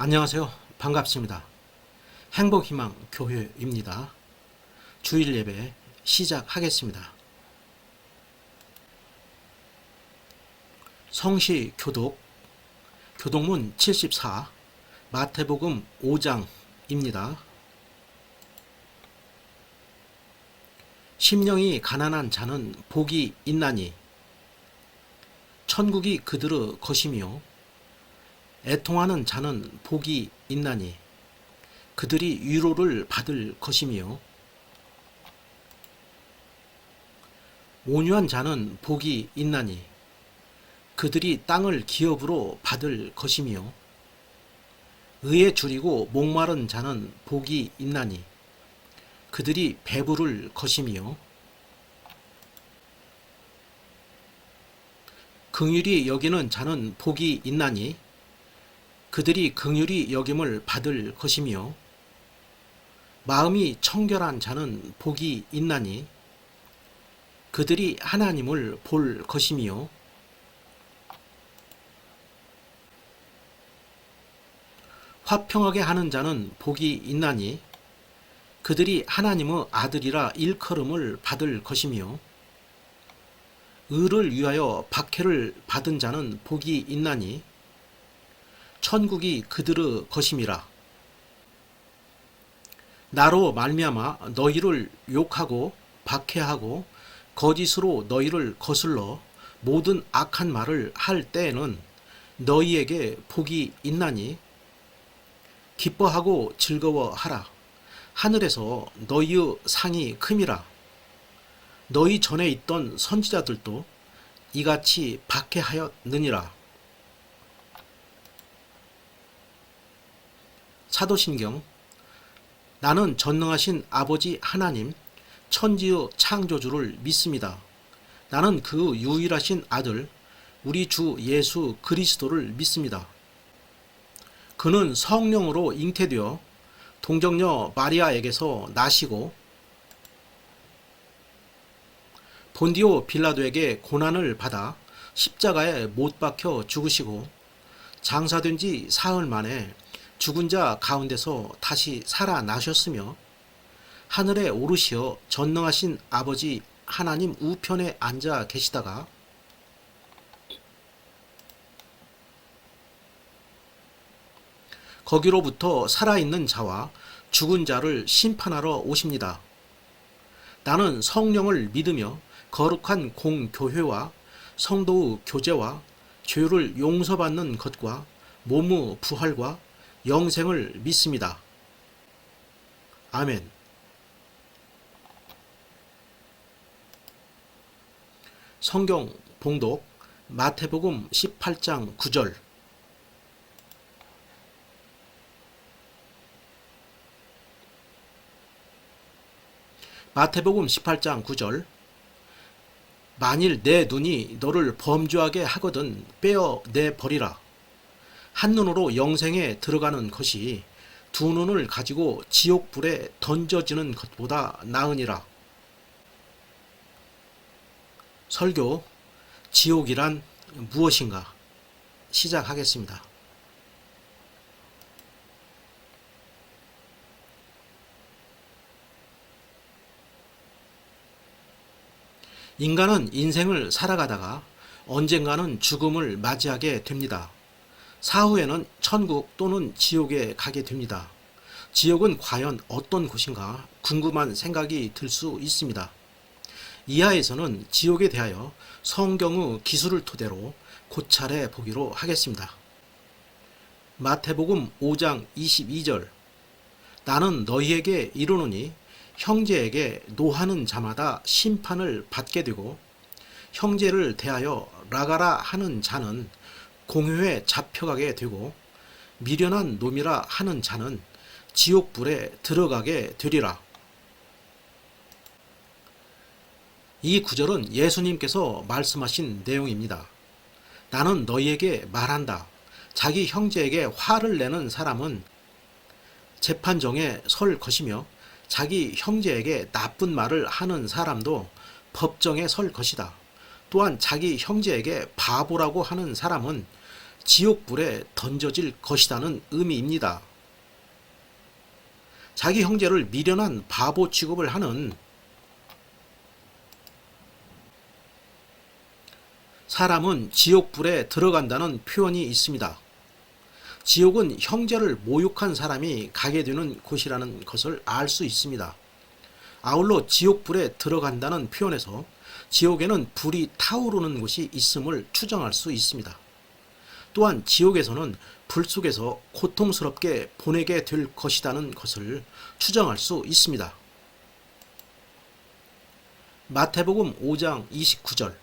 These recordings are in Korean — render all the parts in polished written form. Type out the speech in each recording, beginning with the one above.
안녕하세요. 반갑습니다. 행복희망 교회입니다. 주일 예배 시작하겠습니다. 성시 교독, 교독문 74, 마태복음 5장입니다. 심령이 가난한 자는 복이 있나니 천국이 그들의 것이며 애통하는 자는 복이 있나니 그들이 위로를 받을 것이며 온유한 자는 복이 있나니 그들이 땅을 기업으로 받을 것이며 의에 줄이고 목마른 자는 복이 있나니 그들이 배부를 것이며 긍휼히 여기는 자는 복이 있나니 그들이 긍휼히 여김을 받을 것이며 마음이 청결한 자는 복이 있나니 그들이 하나님을 볼 것이며 화평하게 하는 자는 복이 있나니 그들이 하나님의 아들이라 일컬음을 받을 것이며 의를 위하여 박해를 받은 자는 복이 있나니 천국이 그들의 것임이라. 나로 말미암아 너희를 욕하고 박해하고 거짓으로 너희를 거슬러 모든 악한 말을 할 때에는 너희에게 복이 있나니 기뻐하고 즐거워하라. 하늘에서 너희의 상이 큼이라. 너희 전에 있던 선지자들도 이같이 박해하였느니라. 사도신경. 나는 전능하신 아버지 하나님 천지의 창조주를 믿습니다. 나는 그 유일하신 아들 우리 주 예수 그리스도를 믿습니다. 그는 성령으로 잉태되어 동정녀 마리아에게서 나시고 본디오 빌라도에게 고난을 받아 십자가에 못 박혀 죽으시고 장사된 지 사흘 만에 죽은 자 가운데서 다시 살아나셨으며 하늘에 오르시어 전능하신 아버지 하나님 우편에 앉아 계시다가 거기로부터 살아있는 자와 죽은 자를 심판하러 오십니다. 나는 성령을 믿으며 거룩한 공교회와 성도의 교제와 죄를 용서받는 것과 몸의 부활과 영생을 믿습니다. 아멘. 성경 봉독 마태복음 18장 9절. 마태복음 18장 9절. 만일 내 눈이 너를 범죄하게 하거든 빼어 내버리라. 한눈으로 영생에 들어가는 것이 두 눈을 가지고 지옥불에 던져지는 것보다 나으니라. 설교 지옥이란 무엇인가 시작하겠습니다. 인간은 인생을 살아가다가 언젠가는 죽음을 맞이하게 됩니다. 사후에는 천국 또는 지옥에 가게 됩니다. 지옥은 과연 어떤 곳인가 궁금한 생각이 들 수 있습니다. 이하에서는 지옥에 대하여 성경의 기술을 토대로 고찰해 보기로 하겠습니다. 마태복음 5장 22절. 나는 너희에게 이르노니 형제에게 노하는 자마다 심판을 받게 되고 형제를 대하여 라가라 하는 자는 공회에 잡혀가게 되고 미련한 놈이라 하는 자는 지옥불에 들어가게 되리라. 이 구절은 예수님께서 말씀하신 내용입니다. 나는 너희에게 말한다. 자기 형제에게 화를 내는 사람은 재판정에 설 것이며 자기 형제에게 나쁜 말을 하는 사람도 법정에 설 것이다. 또한 자기 형제에게 바보라고 하는 사람은 지옥불에 던져질 것이라는 의미입니다. 자기 형제를 미련한 바보 취급을 하는 사람은 지옥불에 들어간다는 표현이 있습니다. 지옥은 형제를 모욕한 사람이 가게 되는 곳이라는 것을 알 수 있습니다. 아울러 지옥불에 들어간다는 표현에서 지옥에는 불이 타오르는 곳이 있음을 추정할 수 있습니다. 또한 지옥에서는 불 속에서 고통스럽게 보내게 될 것이라는 것을 추정할 수 있습니다. 마태복음 5장 29절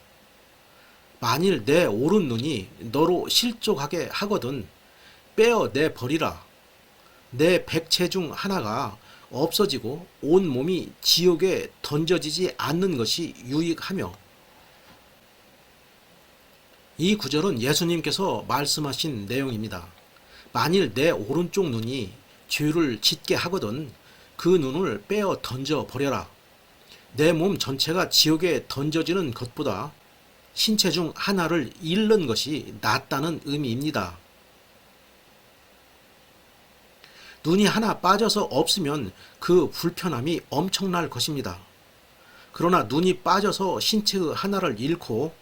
만일 내 오른 눈이 너로 실족하게 하거든 빼어내 버리라. 내 백체 중 하나가 없어지고 온 몸이 지옥에 던져지지 않는 것이 유익하며 이 구절은 예수님께서 말씀하신 내용입니다. 만일 내 오른쪽 눈이 죄를 짓게 하거든 그 눈을 빼어 던져 버려라. 내 몸 전체가 지옥에 던져지는 것보다 신체 중 하나를 잃는 것이 낫다는 의미입니다. 눈이 하나 빠져서 없으면 그 불편함이 엄청날 것입니다. 그러나 눈이 빠져서 신체의 하나를 잃고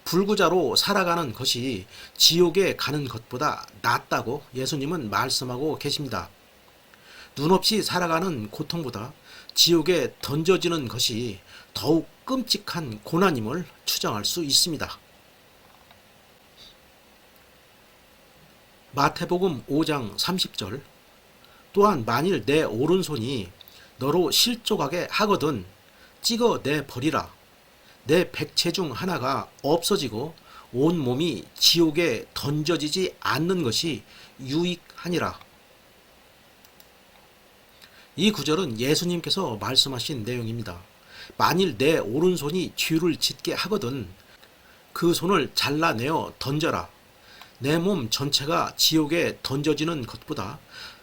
불구자로 살아가는 것이 지옥에 가는 것보다 낫다고 예수님은 말씀하고 계십니다. 눈 없이 살아가는 고통보다 지옥에 던져지는 것이 더욱 끔찍한 고난임을 추정할 수 있습니다. 마태복음 5장 30절 또한 만일 내 오른손이 너로 실족하게 하거든 찍어내 버리라. 내 백체 중 하나가 없어지고 온 몸이 지옥에 던져지지 않는 것이 유익하니라. 이 구절은 예수님께서 말씀하신 내용입니다. 만일 내 오른손이 죄를 짓게 하거든 그 손을 잘라내어 던져라. 내 몸 전체가 지옥에 던져지는 것보다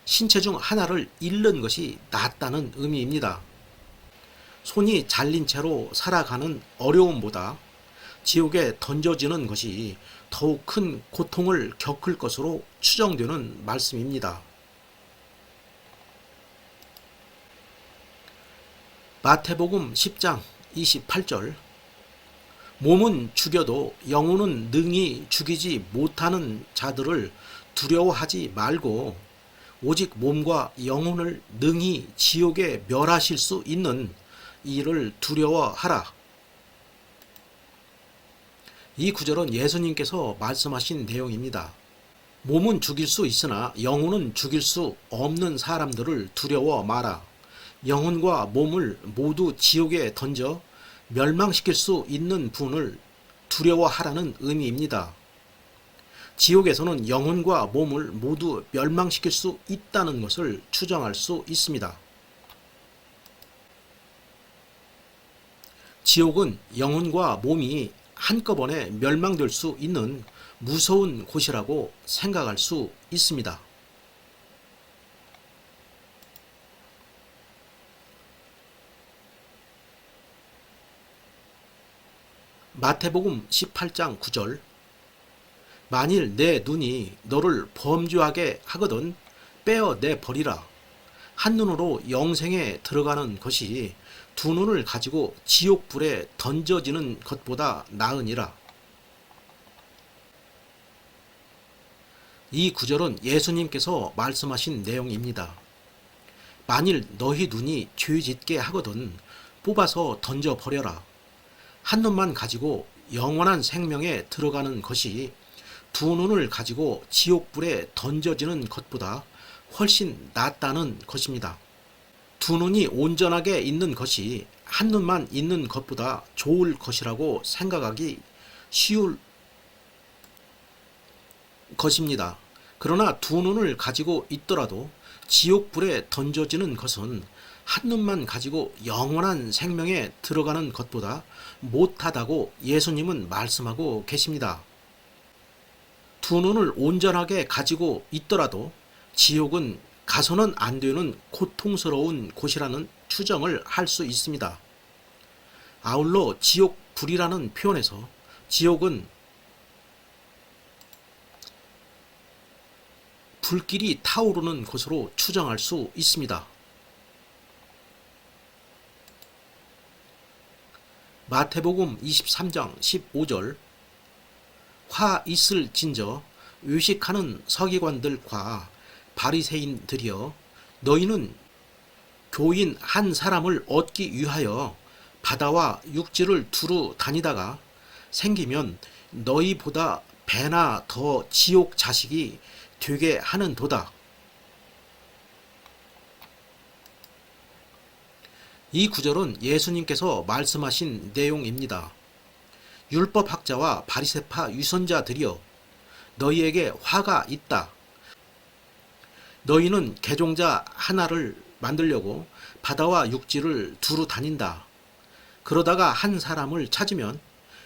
신체 중 하나를 잃는 것이 낫다는 의미입니다. 손이 잘린 채로 살아가는 어려움보다 지옥에 던져지는 것이 더욱 큰 고통을 겪을 것으로 추정되는 말씀입니다. 마태복음 10장 28절 몸은 죽여도 영혼은 능히 죽이지 못하는 자들을 두려워하지 말고 오직 몸과 영혼을 능히 지옥에 멸하실 수 있는 이를 두려워하라. 이 구절은 예수님께서 말씀하신 내용입니다. 몸은 죽일 수 있으나 영혼은 죽일 수 없는 사람들을 두려워 마라. 영혼과 몸을 모두 지옥에 던져 멸망시킬 수 있는 분을 두려워하라는 의미입니다. 지옥에서는 영혼과 몸을 모두 멸망시킬 수 있다는 것을 추정할 수 있습니다. 지옥은 영혼과 몸이 한꺼번에 멸망될 수 있는 무서운 곳이라고 생각할 수 있습니다. 마태복음 18장 9절 만일 내 눈이 너를 범죄하게 하거든 빼어내 버리라. 한 눈으로 영생에 들어가는 것이 두 눈을 가지고 지옥불에 던져지는 것보다 나으니라. 이 구절은 예수님께서 말씀하신 내용입니다. 만일 너희 눈이 죄짓게 하거든 뽑아서 던져버려라. 한 눈만 가지고 영원한 생명에 들어가는 것이 두 눈을 가지고 지옥불에 던져지는 것보다 훨씬 낫다는 것입니다. 두 눈이 온전하게 있는 것이 한 눈만 있는 것보다 좋을 것이라고 생각하기 쉬울 것입니다. 그러나 두 눈을 가지고 있더라도 지옥불에 던져지는 것은 한 눈만 가지고 영원한 생명에 들어가는 것보다 못하다고 예수님은 말씀하고 계십니다. 두 눈을 온전하게 가지고 있더라도 지옥은 가서는 안 되는 고통스러운 곳이라는 추정을 할 수 있습니다. 아울러 지옥불이라는 표현에서 지옥은 불길이 타오르는 곳으로 추정할 수 있습니다. 마태복음 23장 15절 화 있을 진저 외식하는 서기관들과 바리새인들이여 너희는 교인 한 사람을 얻기 위하여 바다와 육지를 두루 다니다가 생기면 너희보다 배나 더 지옥 자식이 되게 하는도다. 이 구절은 예수님께서 말씀하신 내용입니다. 율법학자와 바리새파 유선자들이여 너희에게 화가 있다. 너희는 개종자 하나를 만들려고 바다와 육지를 두루 다닌다. 그러다가 한 사람을 찾으면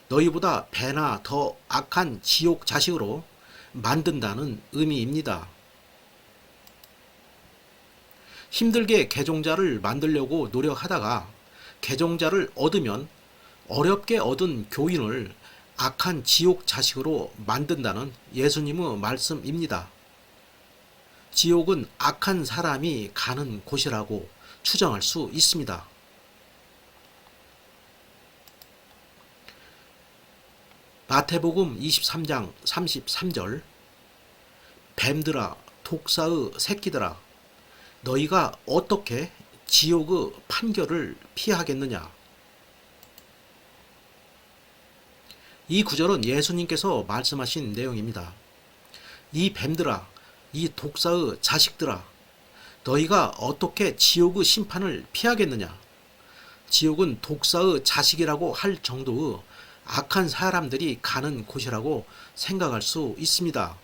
너희보다 배나 더 악한 지옥 자식으로 만든다는 의미입니다. 힘들게 개종자를 만들려고 노력하다가 개종자를 얻으면 어렵게 얻은 교인을 악한 지옥 자식으로 만든다는 예수님의 말씀입니다. 지옥은 악한 사람이 가는 곳이라고 추정할 수 있습니다. 마태복음 23장 33절 뱀들아 독사의 새끼들아 너희가 어떻게 지옥의 판결을 피하겠느냐. 이 구절은 예수님께서 말씀하신 내용입니다. 이 뱀들아 이 독사의 자식들아 너희가 어떻게 지옥의 심판을 피하겠느냐. 지옥은 독사의 자식이라고 할 정도의 악한 사람들이 가는 곳이라고 생각할 수 있습니다.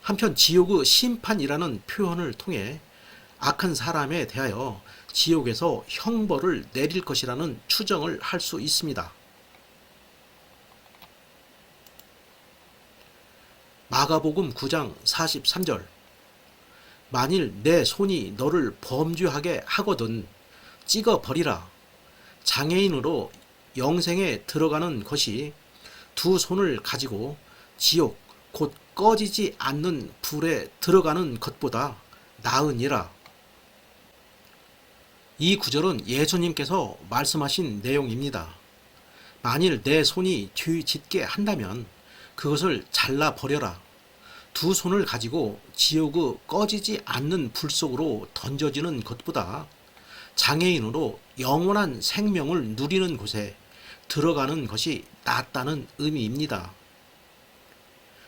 한편 지옥의 심판이라는 표현을 통해 악한 사람에 대하여 지옥에서 형벌을 내릴 것이라는 추정을 할 수 있습니다. 마가복음 9장 43절 만일 내 손이 너를 범죄하게 하거든 찍어 버리라. 장애인으로 영생에 들어가는 것이 두 손을 가지고 지옥 곧 꺼지지 않는 불에 들어가는 것보다 나으니라. 이 구절은 예수님께서 말씀하신 내용입니다. 만일 내 손이 뒤집게 한다면 그것을 잘라 버려라. 두 손을 가지고 지옥의 꺼지지 않는 불 속으로 던져지는 것보다 장애인으로 영원한 생명을 누리는 곳에 들어가는 것이 낫다는 의미입니다.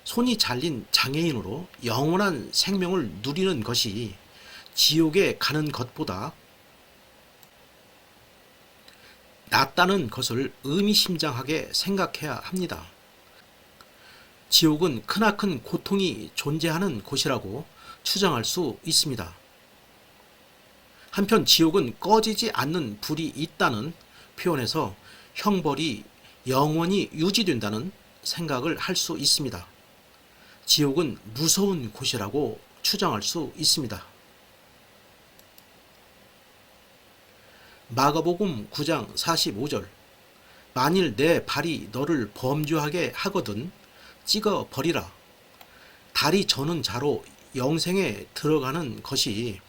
손이 잘린 장애인으로 영원한 생명을 누리는 것이 지옥에 가는 것보다 낫다는 것을 의미심장하게 생각해야 합니다. 지옥은 크나큰 고통이 존재하는 곳이라고 추정할 수 있습니다. 한편 지옥은 꺼지지 않는 불이 있다는 표현에서 형벌이 영원히 유지된다는 생각을 할 수 있습니다. 지옥은 무서운 곳이라고 추정할 수 있습니다. 마가복음 9장 45절 만일 내 발이 너를 범죄하게 하거든 찍어 버리라. 다리 저는 자로 영생에 들어가는 것이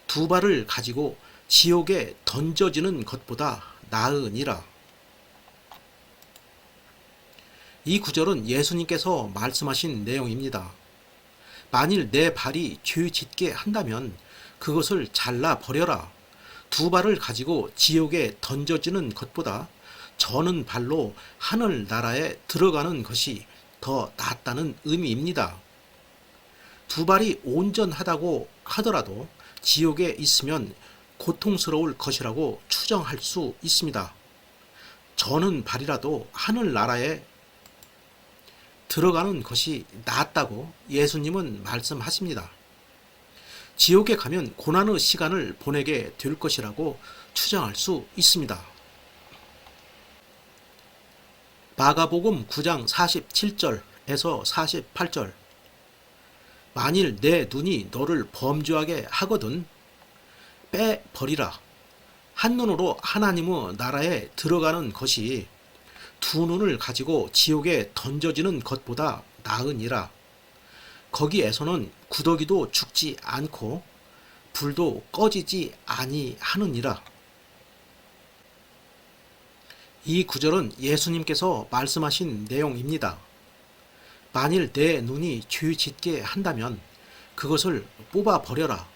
두 발을 가지고 지옥에 던져지는 것보다 나으니라. 이 구절은 예수님께서 말씀하신 내용입니다. 만일 내 발이 뒤집게 한다면 그것을 잘라 버려라. 두 발을 가지고 지옥에 던져지는 것보다 저는 발로 하늘나라에 들어가는 것이 더 낫다는 의미입니다. 두 발이 온전하다고 하더라도 지옥에 있으면 고통스러울 것이라고 추정할 수 있습니다. 저는 발이라도 하늘나라에 들어가는 것이 낫다고 예수님은 말씀하십니다. 지옥에 가면 고난의 시간을 보내게 될 것이라고 추정할 수 있습니다. 마가복음 9장 47절에서 48절 만일 내 눈이 너를 범죄하게 하거든 빼버리라. 한 눈으로 하나님의 나라에 들어가는 것이 두 눈을 가지고 지옥에 던져지는 것보다 나으니라. 거기에서는 구더기도 죽지 않고 불도 꺼지지 아니하느니라. 이 구절은 예수님께서 말씀하신 내용입니다. 만일 내 눈이 죄 짓게 한다면 그것을 뽑아 버려라.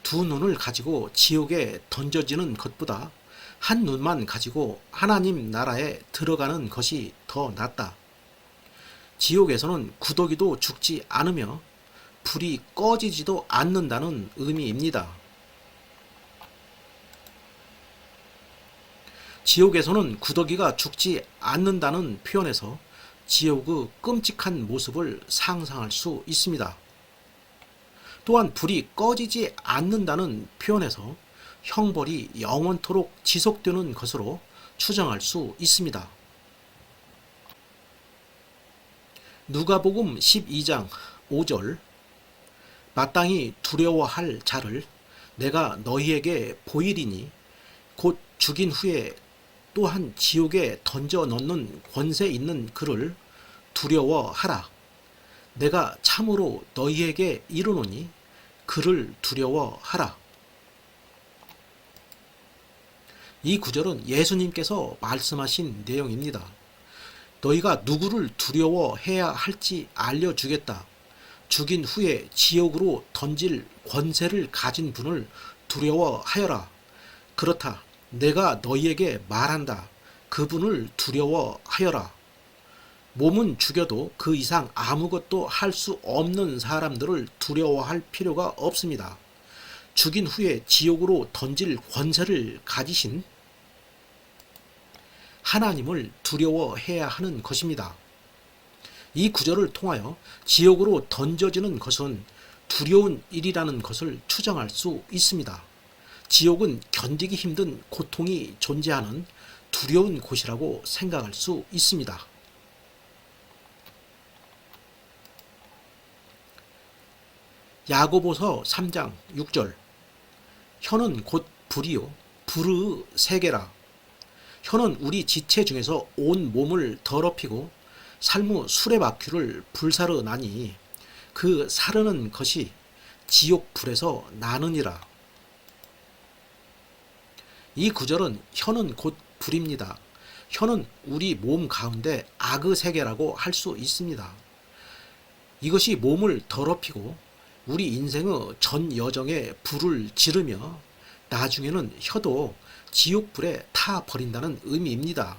두 눈을 가지고 지옥에 던져지는 것보다 한 눈만 가지고 하나님 나라에 들어가는 것이 더 낫다. 지옥에서는 구더기도 죽지 않으며 불이 꺼지지도 않는다는 의미입니다. 지옥에서는 구더기가 죽지 않는다는 표현에서 지옥의 끔찍한 모습을 상상할 수 있습니다. 또한 불이 꺼지지 않는다는 표현에서 형벌이 영원토록 지속되는 것으로 추정할 수 있습니다. 누가복음 12장 5절 마땅히 두려워할 자를 내가 너희에게 보이리니 곧 죽인 후에 또한 지옥에 던져 넣는 권세 있는 그를 두려워하라. 내가 참으로 너희에게 이르노니 그를 두려워하라. 이 구절은 예수님께서 말씀하신 내용입니다. 너희가 누구를 두려워해야 할지 알려주겠다. 죽인 후에 지옥으로 던질 권세를 가진 분을 두려워하여라. 그렇다. 내가 너희에게 말한다. 그분을 두려워하여라. 몸은 죽여도 그 이상 아무것도 할 수 없는 사람들을 두려워할 필요가 없습니다. 죽인 후에 지옥으로 던질 권세를 가지신 하나님을 두려워해야 하는 것입니다. 이 구절을 통하여 지옥으로 던져지는 것은 두려운 일이라는 것을 추정할 수 있습니다. 지옥은 견디기 힘든 고통이 존재하는 두려운 곳이라고 생각할 수 있습니다. 야고보서 3장 6절 혀는 곧 불이요 불의 세계라. 혀는 우리 지체 중에서 온 몸을 더럽히고 살무 수레바퀴를 불사르 나니 그 사르는 것이 지옥 불에서 나느니라. 이 구절은 혀는 곧 불입니다. 혀는 우리 몸 가운데 악의 세계라고 할 수 있습니다. 이것이 몸을 더럽히고 우리 인생의 전 여정에 불을 지르며 나중에는 혀도 지옥불에 타 버린다는 의미입니다.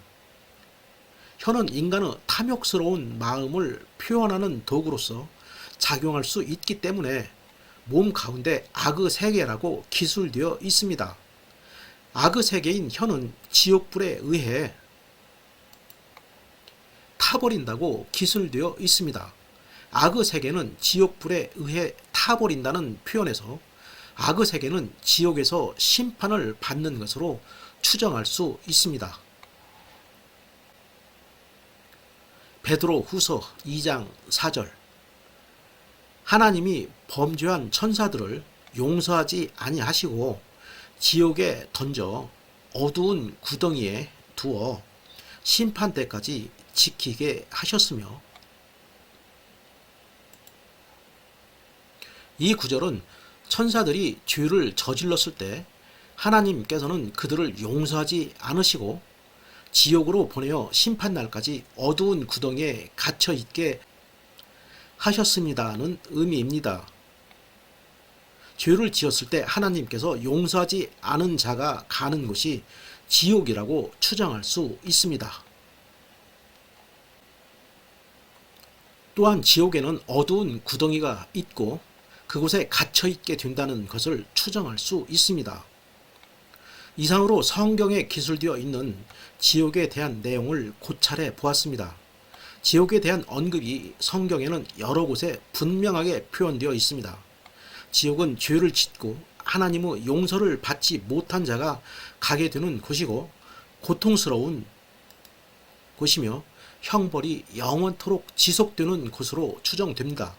혀는 인간의 탐욕스러운 마음을 표현하는 도구로서 작용할 수 있기 때문에 몸 가운데 악의 세계라고 기술되어 있습니다. 악의 세계인 혀는 지옥불에 의해 타버린다고 기술되어 있습니다. 악의 세계는 지옥불에 의해 타버린다는 표현에서 악의 세계는 지옥에서 심판을 받는 것으로 추정할 수 있습니다. 베드로 후서 2장 4절 하나님이 범죄한 천사들을 용서하지 아니하시고 지옥에 던져 어두운 구덩이에 두어 심판 때까지 지키게 하셨으며 이 구절은 천사들이 죄를 저질렀을 때 하나님께서는 그들을 용서하지 않으시고 지옥으로 보내어 심판날까지 어두운 구덩이에 갇혀 있게 하셨습니다는 의미입니다. 죄를 지었을 때 하나님께서 용서하지 않은 자가 가는 곳이 지옥이라고 추정할 수 있습니다. 또한 지옥에는 어두운 구덩이가 있고 그곳에 갇혀있게 된다는 것을 추정할 수 있습니다. 이상으로 성경에 기술되어 있는 지옥에 대한 내용을 고찰해 보았습니다. 지옥에 대한 언급이 성경에는 여러 곳에 분명하게 표현되어 있습니다. 지옥은 죄를 짓고 하나님의 용서를 받지 못한 자가 가게 되는 곳이고 고통스러운 곳이며 형벌이 영원토록 지속되는 곳으로 추정됩니다.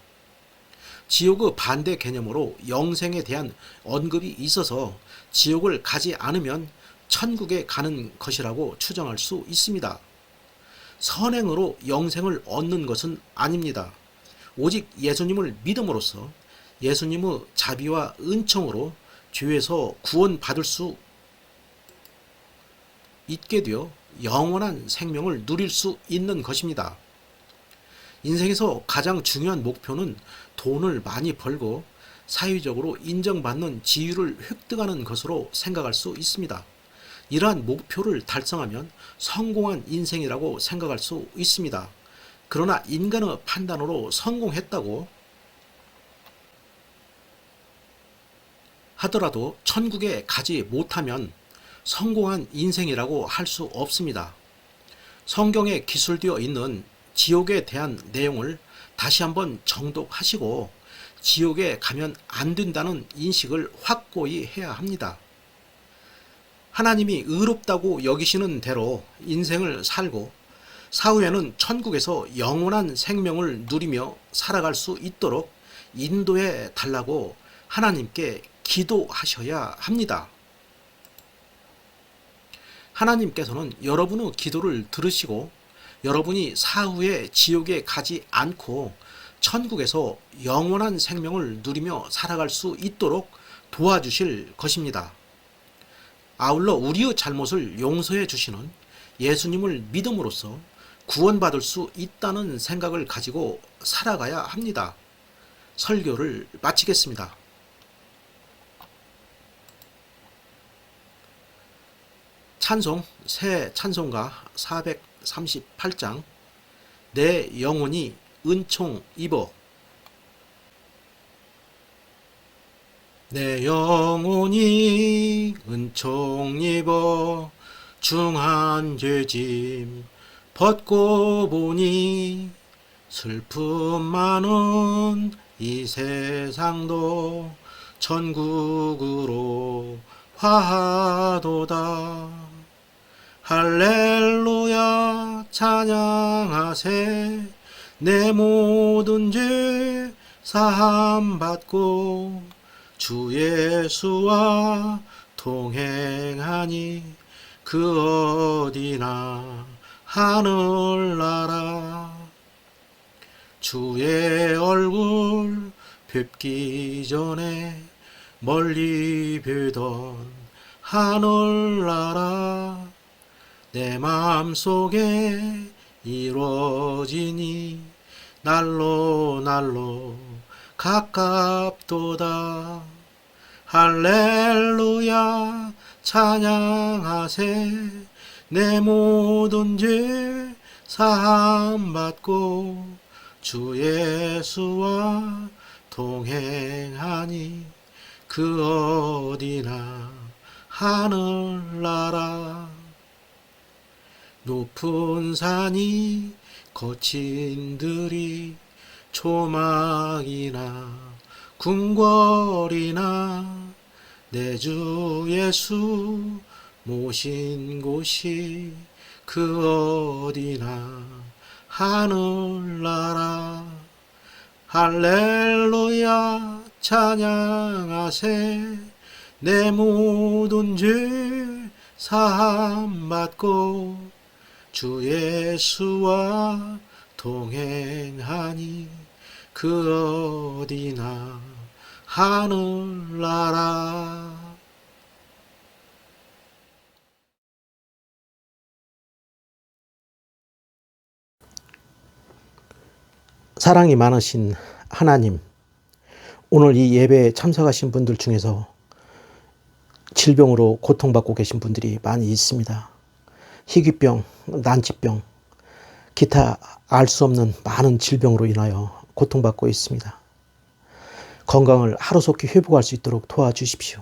지옥의 반대 개념으로 영생에 대한 언급이 있어서 지옥을 가지 않으면 천국에 가는 것이라고 추정할 수 있습니다. 선행으로 영생을 얻는 것은 아닙니다. 오직 예수님을 믿음으로써 예수님의 자비와 은총으로 죄에서 구원받을 수 있게 되어 영원한 생명을 누릴 수 있는 것입니다. 인생에서 가장 중요한 목표는 돈을 많이 벌고 사회적으로 인정받는 지위를 획득하는 것으로 생각할 수 있습니다. 이러한 목표를 달성하면 성공한 인생이라고 생각할 수 있습니다. 그러나 인간의 판단으로 성공했다고 하더라도 천국에 가지 못하면 성공한 인생이라고 할 수 없습니다. 성경에 기술되어 있는 지옥에 대한 내용을 다시 한번 정독하시고 지옥에 가면 안 된다는 인식을 확고히 해야 합니다. 하나님이 의롭다고 여기시는 대로 인생을 살고 사후에는 천국에서 영원한 생명을 누리며 살아갈 수 있도록 인도해 달라고 하나님께 기도하셔야 합니다. 하나님께서는 여러분의 기도를 들으시고 여러분이 사후에 지옥에 가지 않고 천국에서 영원한 생명을 누리며 살아갈 수 있도록 도와주실 것입니다. 아울러 우리의 잘못을 용서해 주시는 예수님을 믿음으로써 구원받을 수 있다는 생각을 가지고 살아가야 합니다. 설교를 마치겠습니다. 찬송 새 찬송가 438장 내 영혼이 은총 입어. 내 영혼이 은총 입어 중한 죄짐 벗고 보니 슬픔 많은 이 세상도 천국으로 화하도다. 할렐루야 찬양하세. 내 모든 죄 사함받고 주 예수와 동행하니 그 어디나 하늘나라. 주의 얼굴 뵙기 전에 멀리 뵈던 하늘나라. 내 마음속에 이루어지니 날로 날로 가깝도다. 할렐루야 찬양하세. 내 모든 죄 사함받고 주 예수와 동행하니 그 어디나 하늘나라. 높은 산이 거친 들이 초막이나 궁궐이나 내 주 예수 모신 곳이 그 어디나 하늘나라. 할렐루야 찬양하세. 내 모든 죄 사함받고 주 예수와 동행하니 그 어디나 하늘나라. 사랑이 많으신 하나님, 오늘 이 예배에 참석하신 분들 중에서 질병으로 고통받고 계신 분들이 많이 있습니다. 희귀병, 난치병, 기타 알 수 없는 많은 질병으로 인하여 고통받고 있습니다. 건강을 하루속히 회복할 수 있도록 도와주십시오.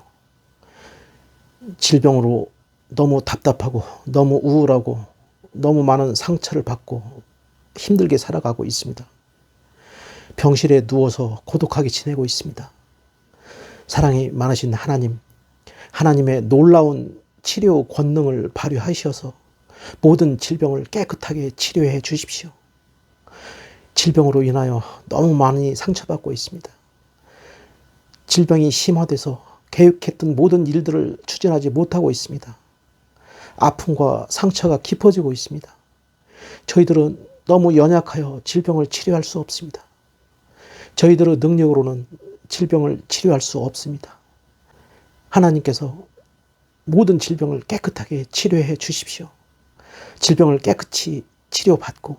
질병으로 너무 답답하고 너무 우울하고 너무 많은 상처를 받고 힘들게 살아가고 있습니다. 병실에 누워서 고독하게 지내고 있습니다. 사랑이 많으신 하나님, 하나님의 놀라운 치료 권능을 발휘하셔서 모든 질병을 깨끗하게 치료해 주십시오. 질병으로 인하여 너무 많이 상처받고 있습니다. 질병이 심화돼서 계획했던 모든 일들을 추진하지 못하고 있습니다. 아픔과 상처가 깊어지고 있습니다. 저희들은 너무 연약하여 질병을 치료할 수 없습니다. 저희들의 능력으로는 질병을 치료할 수 없습니다. 하나님께서 모든 질병을 깨끗하게 치료해 주십시오. 질병을 깨끗이 치료받고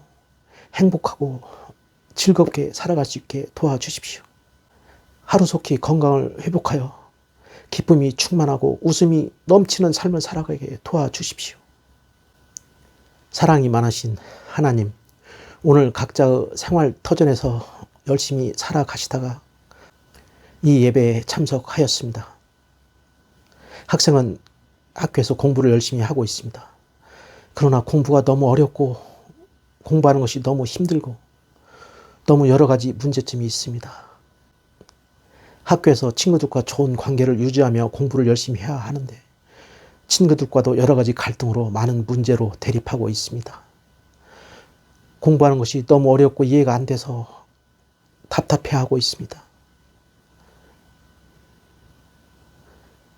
행복하고 즐겁게 살아갈 수 있게 도와주십시오. 하루속히 건강을 회복하여 기쁨이 충만하고 웃음이 넘치는 삶을 살아가게 도와주십시오. 사랑이 많으신 하나님, 오늘 각자의 생활 터전에서 열심히 살아가시다가 이 예배에 참석하였습니다. 학생은 학교에서 공부를 열심히 하고 있습니다. 그러나 공부가 너무 어렵고 공부하는 것이 너무 힘들고 너무 여러 가지 문제점이 있습니다. 학교에서 친구들과 좋은 관계를 유지하며 공부를 열심히 해야 하는데 친구들과도 여러 가지 갈등으로 많은 문제로 대립하고 있습니다. 공부하는 것이 너무 어렵고 이해가 안 돼서 답답해하고 있습니다.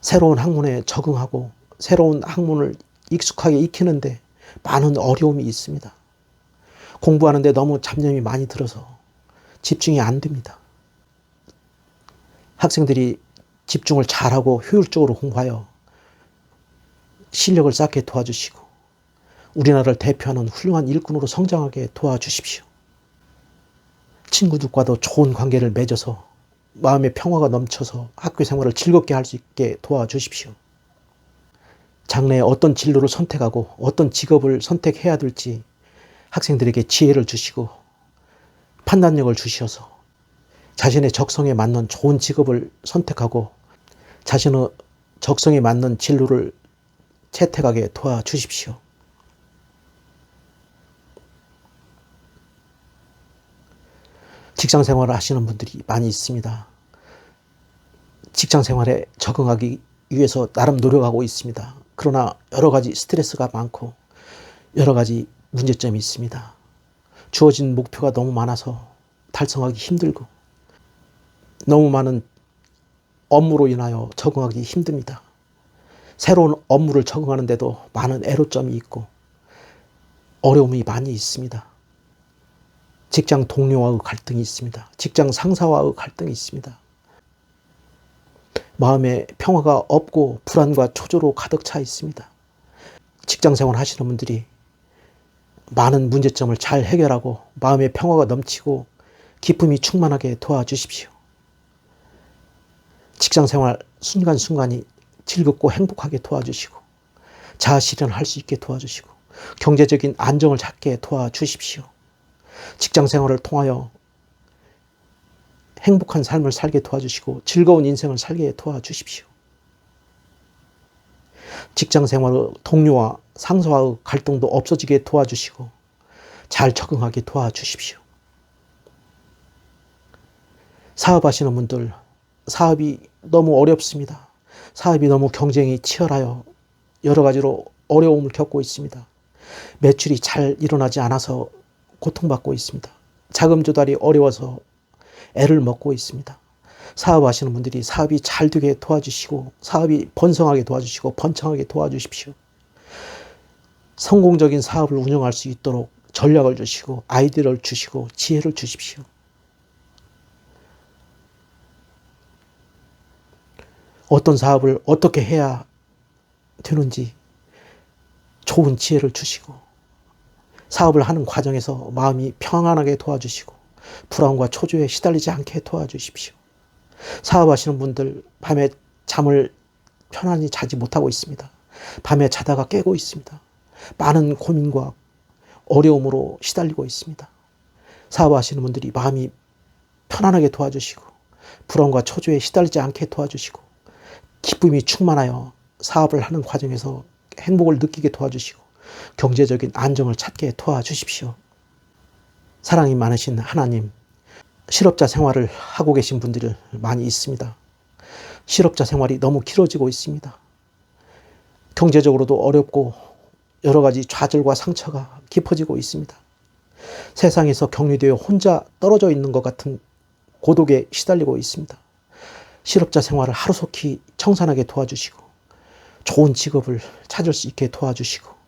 새로운 학문에 적응하고 새로운 학문을 익숙하게 익히는데 많은 어려움이 있습니다. 공부하는데 너무 잡념이 많이 들어서 집중이 안 됩니다. 학생들이 집중을 잘하고 효율적으로 공부하여 실력을 쌓게 도와주시고 우리나라를 대표하는 훌륭한 일꾼으로 성장하게 도와주십시오. 친구들과도 좋은 관계를 맺어서 마음의 평화가 넘쳐서 학교 생활을 즐겁게 할 수 있게 도와주십시오. 장래에 어떤 진로를 선택하고 어떤 직업을 선택해야 될지 학생들에게 지혜를 주시고 판단력을 주셔서 자신의 적성에 맞는 좋은 직업을 선택하고 자신의 적성에 맞는 진로를 채택하게 도와주십시오. 직장 생활을 하시는 분들이 많이 있습니다. 직장 생활에 적응하기 위해서 나름 노력하고 있습니다. 그러나 여러 가지 스트레스가 많고 여러 가지 문제점이 있습니다. 주어진 목표가 너무 많아서 달성하기 힘들고 너무 많은 업무로 인하여 적응하기 힘듭니다. 새로운 업무를 적응하는데도 많은 애로점이 있고 어려움이 많이 있습니다. 직장 동료와의 갈등이 있습니다. 직장 상사와의 갈등이 있습니다. 마음에 평화가 없고 불안과 초조로 가득 차 있습니다. 직장 생활 하시는 분들이 많은 문제점을 잘 해결하고 마음의 평화가 넘치고 기쁨이 충만하게 도와주십시오. 직장 생활 순간순간이 즐겁고 행복하게 도와주시고 자아실현할 수 있게 도와주시고 경제적인 안정을 찾게 도와주십시오. 직장 생활을 통하여 행복한 삶을 살게 도와주시고 즐거운 인생을 살게 도와주십시오. 직장 생활의 동료와 상사와의 갈등도 없어지게 도와주시고 잘 적응하게 도와주십시오. 사업하시는 분들 사업이 너무 어렵습니다. 사업이 너무 경쟁이 치열하여 여러 가지로 어려움을 겪고 있습니다. 매출이 잘 일어나지 않아서 고통받고 있습니다. 자금 조달이 어려워서 애를 먹고 있습니다. 사업하시는 분들이 사업이 잘 되게 도와주시고 사업이 번성하게 도와주시고 번창하게 도와주십시오. 성공적인 사업을 운영할 수 있도록 전략을 주시고 아이디어를 주시고 지혜를 주십시오. 어떤 사업을 어떻게 해야 되는지 좋은 지혜를 주시고 사업을 하는 과정에서 마음이 평안하게 도와주시고 불안과 초조에 시달리지 않게 도와주십시오. 사업하시는 분들 밤에 잠을 편안히 자지 못하고 있습니다. 밤에 자다가 깨고 있습니다. 많은 고민과 어려움으로 시달리고 있습니다. 사업하시는 분들이 마음이 편안하게 도와주시고 불안과 초조에 시달리지 않게 도와주시고 기쁨이 충만하여 사업을 하는 과정에서 행복을 느끼게 도와주시고 경제적인 안정을 찾게 도와주십시오. 사랑이 많으신 하나님, 실업자 생활을 하고 계신 분들이 많이 있습니다. 실업자 생활이 너무 길어지고 있습니다. 경제적으로도 어렵고 여러 가지 좌절과 상처가 깊어지고 있습니다. 세상에서 격리되어 혼자 떨어져 있는 것 같은 고독에 시달리고 있습니다. 실업자 생활을 하루속히 청산하게 도와주시고 좋은 직업을 찾을 수 있게 도와주시고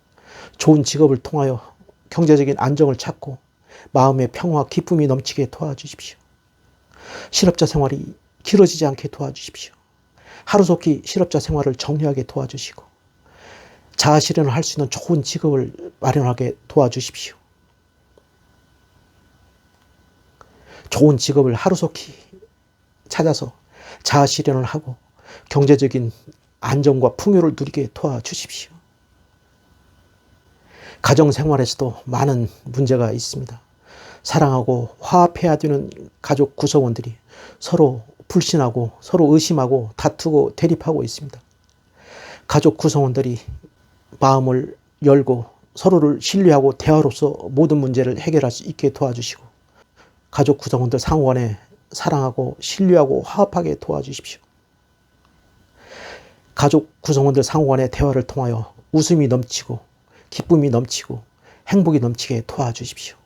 좋은 직업을 통하여 경제적인 안정을 찾고 마음의 평화, 기쁨이 넘치게 도와주십시오. 실업자 생활이 길어지지 않게 도와주십시오. 하루속히 실업자 생활을 정리하게 도와주시고 자아실현을 할 수 있는 좋은 직업을 마련하게 도와주십시오. 좋은 직업을 하루속히 찾아서 자아실현을 하고 경제적인 안정과 풍요를 누리게 도와주십시오. 가정생활에서도 많은 문제가 있습니다. 사랑하고 화합해야 되는 가족 구성원들이 서로 불신하고 서로 의심하고 다투고 대립하고 있습니다. 가족 구성원들이 마음을 열고 서로를 신뢰하고 대화로서 모든 문제를 해결할 수 있게 도와주시고 가족 구성원들 상호간에 사랑하고 신뢰하고 화합하게 도와주십시오. 가족 구성원들 상호간의 대화를 통하여 웃음이 넘치고 기쁨이 넘치고 행복이 넘치게 도와주십시오.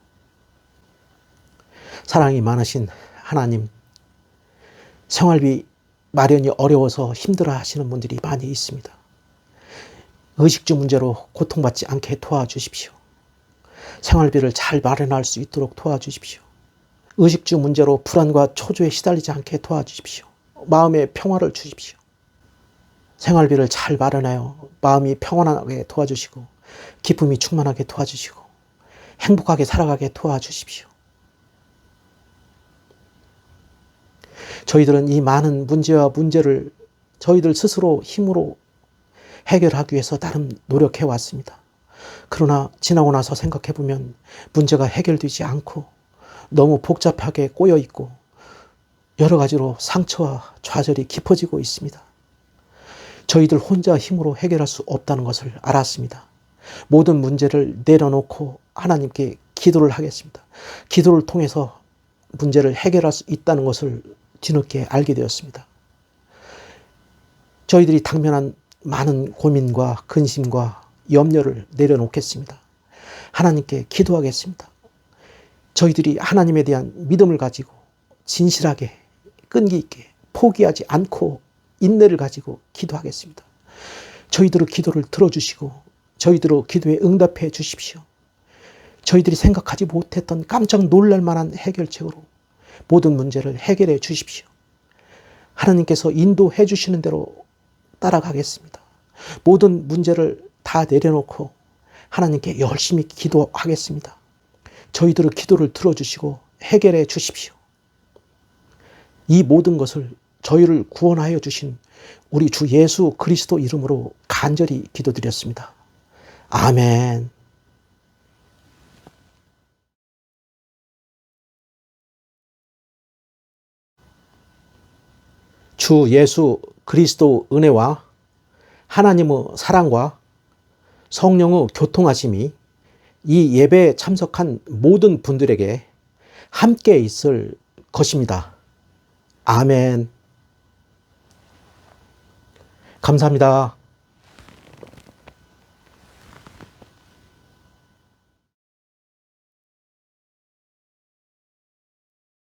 사랑이 많으신 하나님, 생활비 마련이 어려워서 힘들어 하시는 분들이 많이 있습니다. 의식주 문제로 고통받지 않게 도와주십시오. 생활비를 잘 마련할 수 있도록 도와주십시오. 의식주 문제로 불안과 초조에 시달리지 않게 도와주십시오. 마음의 평화를 주십시오. 생활비를 잘 마련하여 마음이 평안하게 도와주시고 기쁨이 충만하게 도와주시고 행복하게 살아가게 도와주십시오. 저희들은 이 많은 문제와 문제를 저희들 스스로 힘으로 해결하기 위해서 나름 노력해 왔습니다. 그러나 지나고 나서 생각해 보면 문제가 해결되지 않고 너무 복잡하게 꼬여 있고 여러 가지로 상처와 좌절이 깊어지고 있습니다. 저희들 혼자 힘으로 해결할 수 없다는 것을 알았습니다. 모든 문제를 내려놓고 하나님께 기도를 하겠습니다. 기도를 통해서 문제를 해결할 수 있다는 것을 뒤늦게 알게 되었습니다. 저희들이 당면한 많은 고민과 근심과 염려를 내려놓겠습니다. 하나님께 기도하겠습니다. 저희들이 하나님에 대한 믿음을 가지고 진실하게 끈기 있게 포기하지 않고 인내를 가지고 기도하겠습니다. 저희들의 기도를 들어주시고 저희들의 기도에 응답해 주십시오. 저희들이 생각하지 못했던 깜짝 놀랄 만한 해결책으로 모든 문제를 해결해 주십시오. 하나님께서 인도해 주시는 대로 따라가겠습니다. 모든 문제를 다 내려놓고 하나님께 열심히 기도하겠습니다. 저희들의 기도를 들어주시고 해결해 주십시오. 이 모든 것을 저희를 구원하여 주신 우리 주 예수 그리스도 이름으로 간절히 기도드렸습니다. 아멘. 주 예수 그리스도 은혜와 하나님의 사랑과 성령의 교통하심이 이 예배에 참석한 모든 분들에게 함께 있을 것입니다. 아멘. 감사합니다.